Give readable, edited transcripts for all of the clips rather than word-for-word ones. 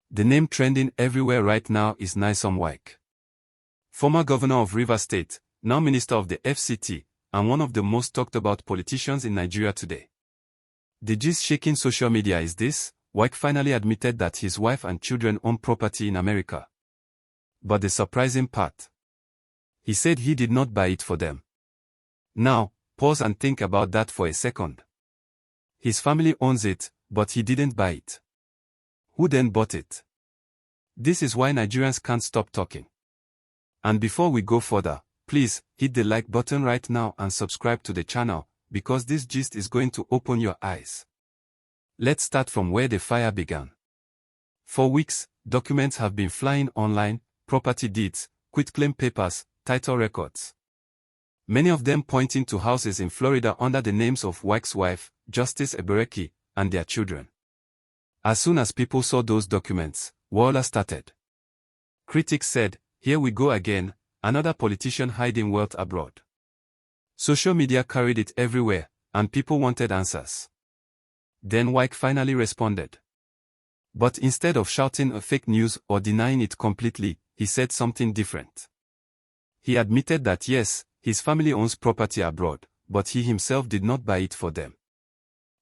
The name trending everywhere right now is Nyesom Wike. Former governor of Rivers State, now minister of the FCT, and one of the most talked about politicians in Nigeria today. The gist shaking social media is this: Wike finally admitted that his wife and children own property in America. But the surprising part: he said he did not buy it for them. Now, pause and think about that for a second. His family owns it, but he didn't buy it. Who then bought it? This is why Nigerians can't stop talking. And before we go further, please hit the like button right now and subscribe to the channel, because this gist is going to open your eyes. Let's start from where the fire began. For weeks, documents have been flying online: property deeds, quitclaim papers, title records. Many of them pointing to houses in Florida under the names of Wike's wife, Justice Ebereki, and their children. As soon as people saw those documents, Wahala started. Critics said, "Here we go again, another politician hiding wealth abroad." Social media carried it everywhere, and people wanted answers. Then Wike finally responded. But instead of shouting a fake news or denying it completely, he said something different. He admitted that yes, his family owns property abroad, but he himself did not buy it for them.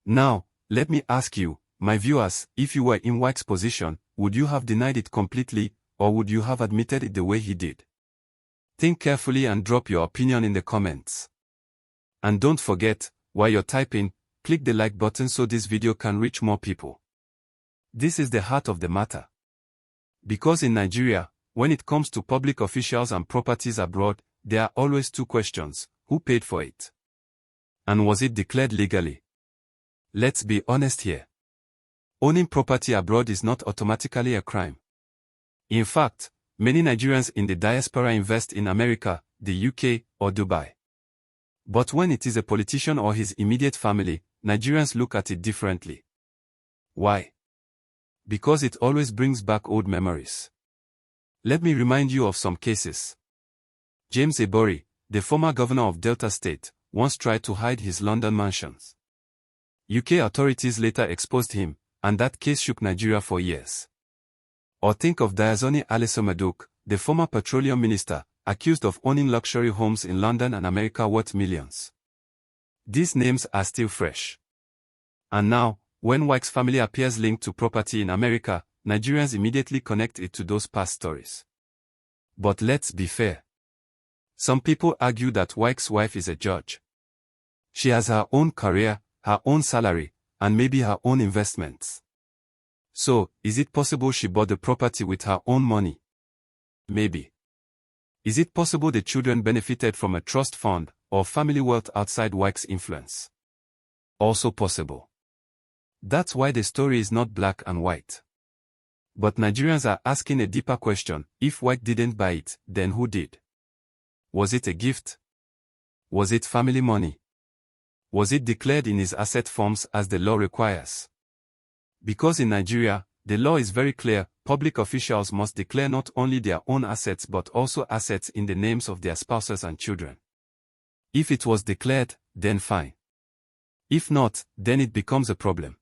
Now, let me ask you, my viewers, if you were in Wike's position, would you have denied it completely, or would you have admitted it the way he did? Think carefully and drop your opinion in the comments. And don't forget, while you're typing, click the like button so this video can reach more people. This is the heart of the matter. Because in Nigeria, when it comes to public officials and properties abroad, there are always two questions: who paid for it? And was it declared legally? Let's be honest here. Owning property abroad is not automatically a crime. In fact, many Nigerians in the diaspora invest in America, the UK, or Dubai. But when it is a politician or his immediate family, Nigerians look at it differently. Why? Because it always brings back old memories. Let me remind you of some cases. James Ebori, the former governor of Delta State, once tried to hide his London mansions. UK authorities later exposed him, and that case shook Nigeria for years. Or think of Diazoni Alison-Maduka, the former petroleum minister, accused of owning luxury homes in London and America worth millions. These names are still fresh. And now, when Wike's family appears linked to property in America, Nigerians immediately connect it to those past stories. But let's be fair. Some people argue that Wike's wife is a judge. She has her own career, her own salary, and maybe her own investments. So, is it possible she bought the property with her own money? Maybe. Is it possible the children benefited from a trust fund or family wealth outside Wike's influence? Also possible. That's why the story is not black and white. But Nigerians are asking a deeper question: if Wike didn't buy it, then who did? Was it a gift? Was it family money? Was it declared in his asset forms as the law requires? Because in Nigeria, the law is very clear: public officials must declare not only their own assets but also assets in the names of their spouses and children. If it was declared, then fine. If not, then it becomes a problem.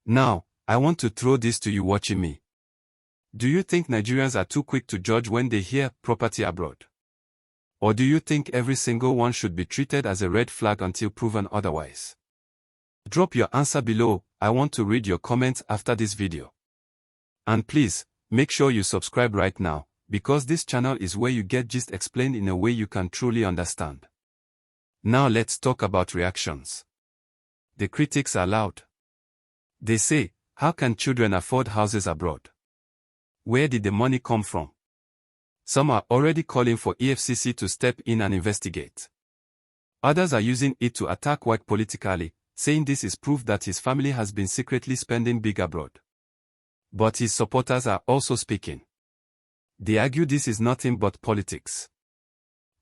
Now, I want to throw this to you watching me. Do you think Nigerians are too quick to judge when they hear property abroad? Or do you think every single one should be treated as a red flag until proven otherwise? Drop your answer below. I want to read your comments after this video. And please, make sure you subscribe right now, because this channel is where you get gist explained in a way you can truly understand. Now let's talk about reactions. The critics are loud. They say, how can children afford houses abroad? Where did the money come from? Some are already calling for EFCC to step in and investigate. Others are using it to attack Wike politically, saying this is proof that his family has been secretly spending big abroad. But his supporters are also speaking. They argue this is nothing but politics.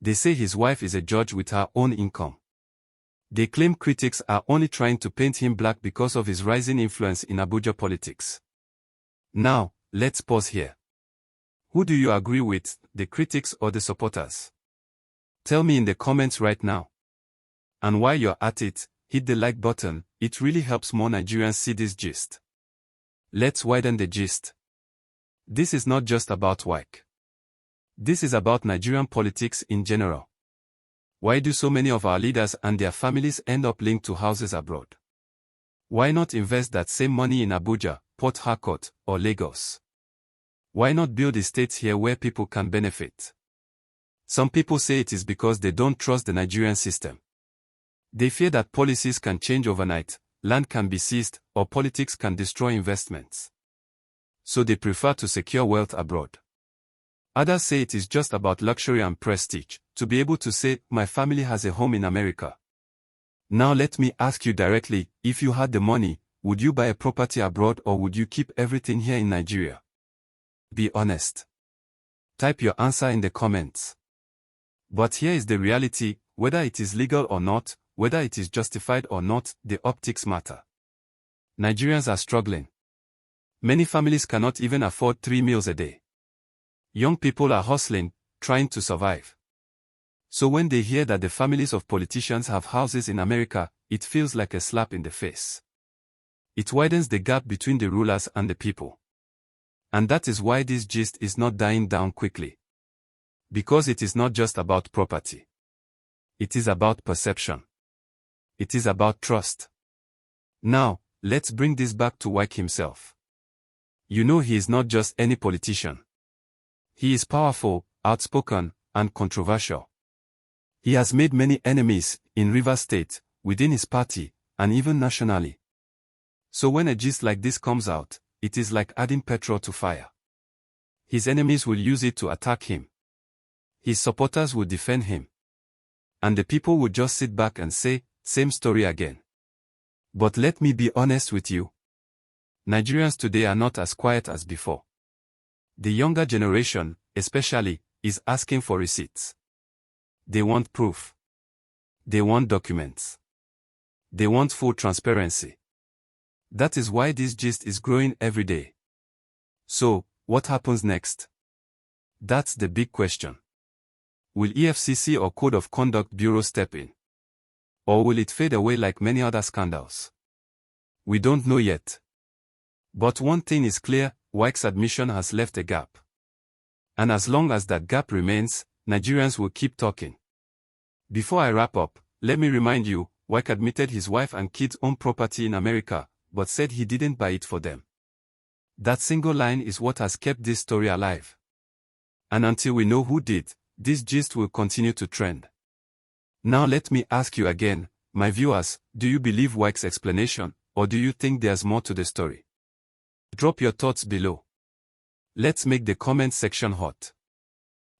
They say his wife is a judge with her own income. They claim critics are only trying to paint him black because of his rising influence in Abuja politics. Now, let's pause here. Who do you agree with, the critics or the supporters? Tell me in the comments right now. And while you're at it, hit the like button. It really helps more Nigerians see this gist. Let's widen the gist. This is not just about Wike. This is about Nigerian politics in general. Why do so many of our leaders and their families end up linked to houses abroad? Why not invest that same money in Abuja, Port Harcourt, or Lagos? Why not build estates here where people can benefit? Some people say it is because they don't trust the Nigerian system. They fear that policies can change overnight, land can be seized, or politics can destroy investments. So they prefer to secure wealth abroad. Others say it is just about luxury and prestige, to be able to say, my family has a home in America. Now let me ask you directly, if you had the money, would you buy a property abroad or would you keep everything here in Nigeria? Be honest. Type your answer in the comments. But here is the reality, whether it is legal or not, whether it is justified or not, the optics matter. Nigerians are struggling. Many families cannot even afford 3 meals a day. Young people are hustling, trying to survive. So when they hear that the families of politicians have houses in America, it feels like a slap in the face. It widens the gap between the rulers and the people. And that is why this gist is not dying down quickly. Because it is not just about property. It is about perception. It is about trust. Now, let's bring this back to Wike himself. You know he is not just any politician. He is powerful, outspoken, and controversial. He has made many enemies, in Rivers State, within his party, and even nationally. So when a gist like this comes out, it is like adding petrol to fire. His enemies will use it to attack him. His supporters will defend him. And the people will just sit back and say, same story again. But let me be honest with you. Nigerians today are not as quiet as before. The younger generation, especially, is asking for receipts. They want proof. They want documents. They want full transparency. That is why this gist is growing every day. So, what happens next? That's the big question. Will EFCC or Code of Conduct Bureau step in? Or will it fade away like many other scandals? We don't know yet. But one thing is clear, Wike's admission has left a gap. And as long as that gap remains, Nigerians will keep talking. Before I wrap up, let me remind you, Wike admitted his wife and kids own property in America, but said he didn't buy it for them. That single line is what has kept this story alive. And until we know who did, this gist will continue to trend. Now let me ask you again, my viewers, do you believe Wike's explanation, or do you think there's more to the story? Drop your thoughts below. Let's make the comment section hot.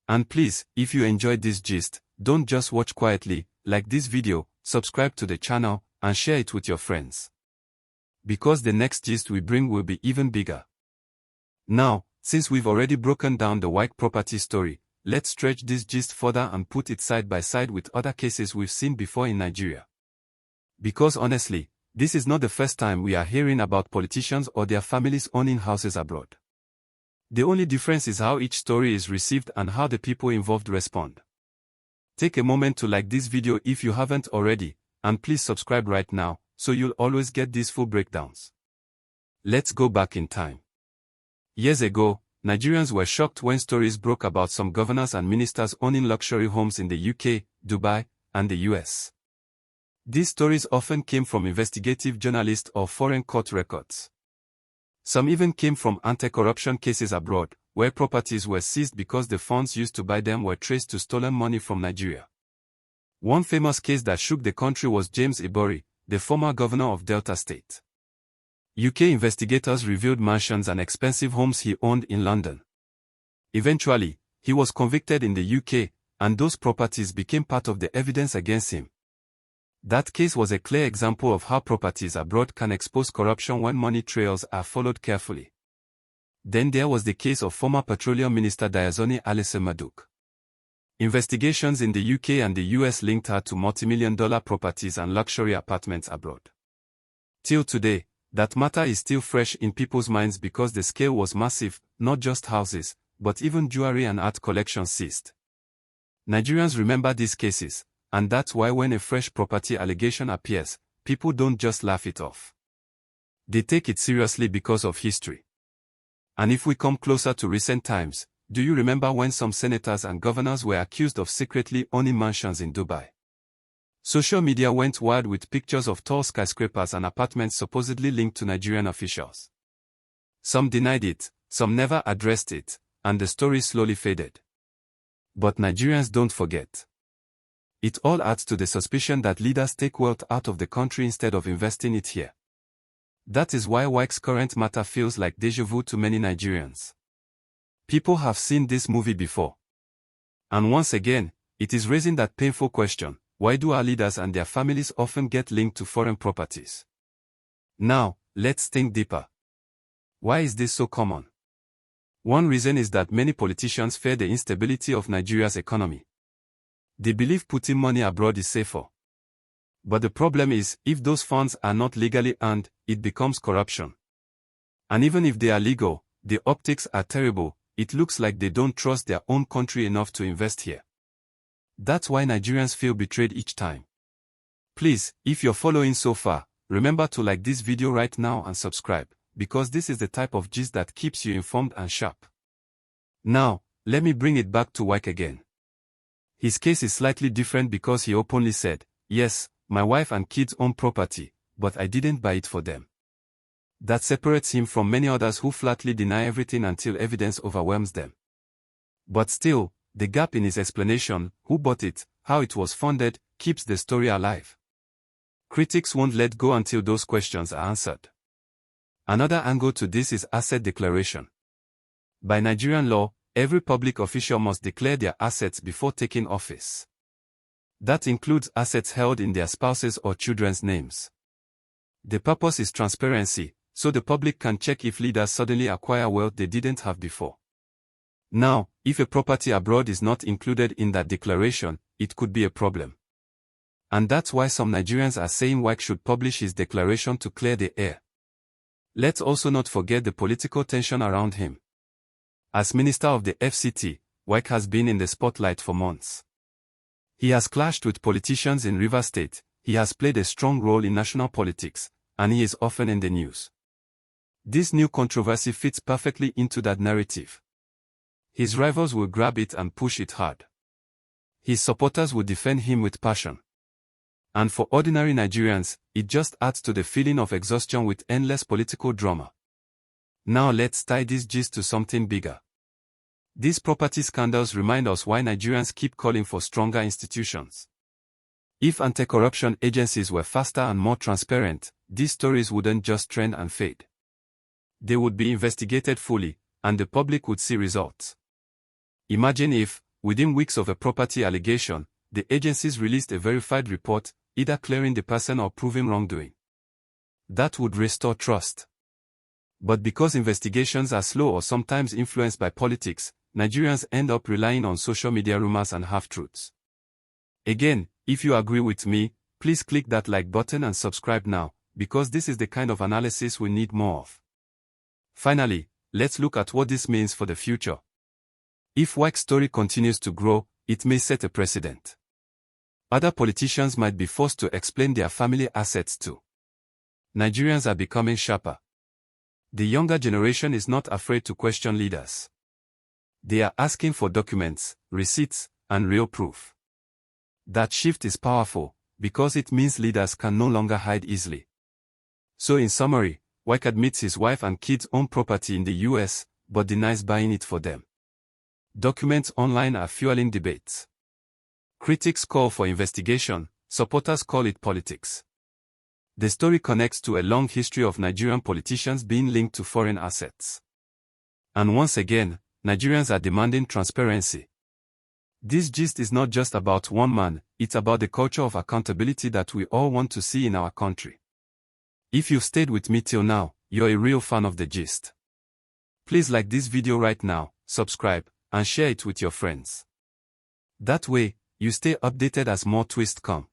And please, if you enjoyed this gist, don't just watch quietly, like this video, subscribe to the channel, and share it with your friends. Because the next gist we bring will be even bigger. Now, since we've already broken down the Wike property story, let's stretch this gist further and put it side by side with other cases we've seen before in Nigeria. Because honestly, this is not the first time we are hearing about politicians or their families owning houses abroad. The only difference is how each story is received and how the people involved respond. Take a moment to like this video if you haven't already, and please subscribe right now, so you'll always get these full breakdowns. Let's go back in time. Years ago, Nigerians were shocked when stories broke about some governors and ministers owning luxury homes in the UK, Dubai, and the US. These stories often came from investigative journalists or foreign court records. Some even came from anti-corruption cases abroad, where properties were seized because the funds used to buy them were traced to stolen money from Nigeria. One famous case that shook the country was James Ibori, the former governor of Delta State. UK investigators revealed mansions and expensive homes he owned in London. Eventually, he was convicted in the UK, and those properties became part of the evidence against him. That case was a clear example of how properties abroad can expose corruption when money trails are followed carefully. Then there was the case of former Petroleum Minister Diazoni Alison Maduk. Investigations in the UK and the US linked her to multi-million-dollar properties and luxury apartments abroad. Till today, that matter is still fresh in people's minds because the scale was massive, not just houses, but even jewelry and art collections seized. Nigerians remember these cases, and that's why when a fresh property allegation appears, people don't just laugh it off. They take it seriously because of history. And if we come closer to recent times, do you remember when some senators and governors were accused of secretly owning mansions in Dubai? Social media went wild with pictures of tall skyscrapers and apartments supposedly linked to Nigerian officials. Some denied it, some never addressed it, and the story slowly faded. But Nigerians don't forget. It all adds to the suspicion that leaders take wealth out of the country instead of investing it here. That is why Wike's current matter feels like déjà vu to many Nigerians. People have seen this movie before. And once again, it is raising that painful question: why do our leaders and their families often get linked to foreign properties? Now, let's think deeper. Why is this so common? One reason is that many politicians fear the instability of Nigeria's economy. They believe putting money abroad is safer. But the problem is, if those funds are not legally earned, it becomes corruption. And even if they are legal, the optics are terrible. It looks like they don't trust their own country enough to invest here. That's why Nigerians feel betrayed each time. Please, if you're following so far, remember to like this video right now and subscribe, because this is the type of gist that keeps you informed and sharp. Now, let me bring it back to Wike again. His case is slightly different because he openly said, "Yes, my wife and kids own property, but I didn't buy it for them." That separates him from many others who flatly deny everything until evidence overwhelms them. But still, the gap in his explanation, who bought it, how it was funded, keeps the story alive. Critics won't let go until those questions are answered. Another angle to this is asset declaration. By Nigerian law, every public official must declare their assets before taking office. That includes assets held in their spouses' or children's names. The purpose is transparency, so the public can check if leaders suddenly acquire wealth they didn't have before. Now, if a property abroad is not included in that declaration, it could be a problem. And that's why some Nigerians are saying Wike should publish his declaration to clear the air. Let's also not forget the political tension around him. As Minister of the FCT, Wike has been in the spotlight for months. He has clashed with politicians in Rivers State, he has played a strong role in national politics, and he is often in the news. This new controversy fits perfectly into that narrative. His rivals will grab it and push it hard. His supporters will defend him with passion. And for ordinary Nigerians, it just adds to the feeling of exhaustion with endless political drama. Now let's tie this gist to something bigger. These property scandals remind us why Nigerians keep calling for stronger institutions. If anti-corruption agencies were faster and more transparent, these stories wouldn't just trend and fade. They would be investigated fully, and the public would see results. Imagine if, within weeks of a property allegation, the agencies released a verified report, either clearing the person or proving wrongdoing. That would restore trust. But because investigations are slow or sometimes influenced by politics, Nigerians end up relying on social media rumors and half-truths. Again, if you agree with me, please click that like button and subscribe now, because this is the kind of analysis we need more of. Finally, let's look at what this means for the future. If Wike's story continues to grow, it may set a precedent. Other politicians might be forced to explain their family assets too. Nigerians are becoming sharper. The younger generation is not afraid to question leaders. They are asking for documents, receipts, and real proof. That shift is powerful, because it means leaders can no longer hide easily. So in summary, Wike admits his wife and kids own property in the US, but denies buying it for them. Documents online are fueling debates. Critics call for investigation, supporters call it politics. The story connects to a long history of Nigerian politicians being linked to foreign assets. And once again, Nigerians are demanding transparency. This gist is not just about one man, it's about the culture of accountability that we all want to see in our country. If you've stayed with me till now, you're a real fan of the gist. Please like this video right now, subscribe, and share it with your friends. That way, you stay updated as more twists come.